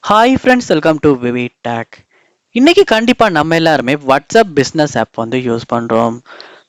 Hi friends, welcome to விவி டேக். இன்னைக்கு கண்டிப்பாக நம்ம எல்லாருமே வாட்ஸ்அப் பிஸ்னஸ் ஆப் வந்து யூஸ் பண்ணுறோம்.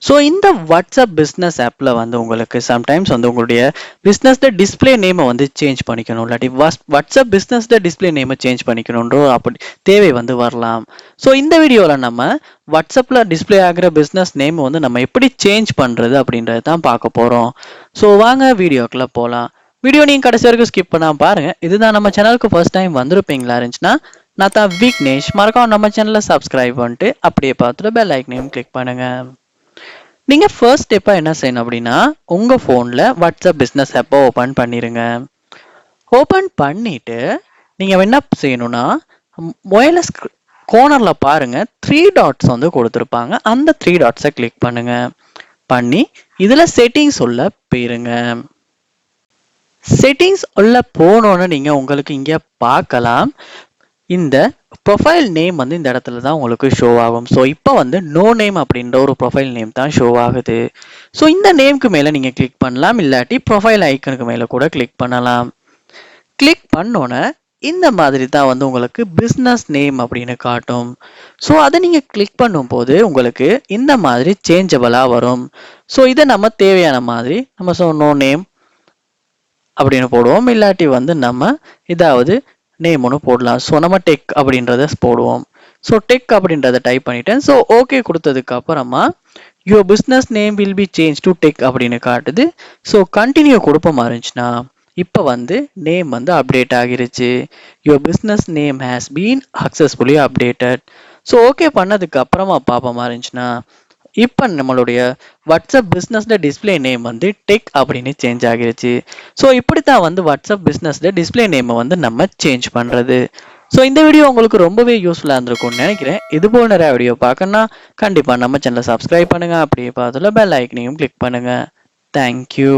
ஸோ இந்த வாட்ஸ்அப் பிஸ்னஸ் ஆப்பில் வந்து உங்களுக்கு சம்டைம்ஸ் வந்து உங்களுடைய பிஸ்னஸ் டிஸ்பிளே நேமை வந்து சேஞ்ச் பண்ணிக்கணும், இல்லாட்டி வாட்ஸ்அப் பிஸ்னஸ் டிஸ்பிளே நேமை சேஞ்ச் பண்ணிக்கணுன்ற அப்படி தேவை வந்து வரலாம். ஸோ இந்த வீடியோவில் நம்ம வாட்ஸ்அப்பில் டிஸ்பிளே ஆகிற பிஸ்னஸ் நேம் வந்து நம்ம எப்படி சேஞ்ச் பண்ணுறது அப்படின்றது தான் பார்க்க போகிறோம். ஸோ வாங்க வீடியோக்குள்ளே போகலாம். வீடியோ நீங்கள் கடைசி வரைக்கும் ஸ்கிப் பண்ணாமல் பாருங்கள். இதுதான் நம்ம சேனலுக்கு ஃபர்ஸ்ட் டைம் வந்திருப்பீங்களா இருந்துச்சுன்னா நான் தான் விக்னேஷ். மறக்காம நம்ம சேனலை சப்ஸ்கிரைப் பண்ணிட்டு அப்படியே பார்த்துட்டு பெல் ஐக்கனையும் கிளிக் பண்ணுங்க. நீங்கள் ஃபர்ஸ்ட் ஸ்டெப்பாக என்ன செய்யணும் அப்படின்னா உங்கள் ஃபோனில் வாட்ஸ்அப் பிஸ்னஸ் ஆப்பை ஓப்பன் பண்ணிடுங்க. ஓப்பன் பண்ணிவிட்டு நீங்கள் என்ன செய்யணும்னா மொபைல கோனரில் பாருங்கள் 3 டாட்ஸ் வந்து கொடுத்துருப்பாங்க. அந்த 3 டாட்ஸை கிளிக் பண்ணுங்க. பண்ணி இதில் செட்டிங்ஸ் உள்ள போயிருங்க. செட்டிங்ஸ் உள்ள போனோன்னு நீங்கள் உங்களுக்கு இங்கே பார்க்கலாம். இந்த ப்ரொஃபைல் நேம் வந்து இந்த இடத்துல தான் உங்களுக்கு ஷோ ஆகும். ஸோ இப்போ வந்து நோ நேம் அப்படின்ற ஒரு ப்ரொஃபைல் நேம் தான் ஷோ ஆகுது. ஸோ இந்த நேம்க்கு மேலே நீங்கள் கிளிக் பண்ணலாம், இல்லாட்டி ப்ரொஃபைல் ஐக்கனுக்கு மேலே கூட கிளிக் பண்ணலாம். கிளிக் பண்ணோன்னே இந்த மாதிரி தான் வந்து உங்களுக்கு பிஸ்னஸ் நேம் அப்படின்னு காட்டும். ஸோ அதை நீங்கள் கிளிக் பண்ணும்போது உங்களுக்கு இந்த மாதிரி சேஞ்சபிளாக வரும். ஸோ இதை நம்ம தேவையான மாதிரி நம்ம நோ நேம் அப்படின்னு போடுவோம், இல்லாட்டி வந்து நம்ம இதாவது நேம் ஒன்று போடலாம். ஸோ நம்ம டெக் அப்படின்றத போடுவோம். ஸோ டெக் அப்படின்றத டைப் பண்ணிட்டேன். ஸோ ஓகே கொடுத்ததுக்கு அப்புறமா your business name will be change to tech அப்படின்னு காட்டுது. ஸோ கண்டினியூ கொடுப்போமா இருந்துச்சுன்னா இப்போ வந்து நேம் வந்து அப்டேட் ஆகிருச்சு. Your business name has been successfully updated. So okay பண்ணதுக்கு அப்புறமா பார்ப்போமா இருந்துச்சுன்னா இப்போ நம்மளுடைய வாட்ஸ்அப் பிஸ்னஸ்ல டிஸ்பிளே நேம் வந்து டெக் அப்படின்னு சேஞ்ச் ஆகிருச்சு. ஸோ இப்படி தான் வந்து வாட்ஸ்அப் பிஸ்னஸ்ல டிஸ்பிளே நேமை வந்து நம்ம சேஞ்ச் பண்ணுறது. ஸோ இந்த வீடியோ உங்களுக்கு ரொம்பவே யூஸ்ஃபுல்லாக இருந்திருக்கும்னு நினைக்கிறேன். இது போல் நிறைய வீடியோ பார்க்கணும்னா கண்டிப்பாக நம்ம சேனலை சப்ஸ்கிரைப் பண்ணுங்கள். அப்படியே பார்த்துல பெல் ஐக்கனையும் கிளிக் பண்ணுங்கள். தேங்க்யூ.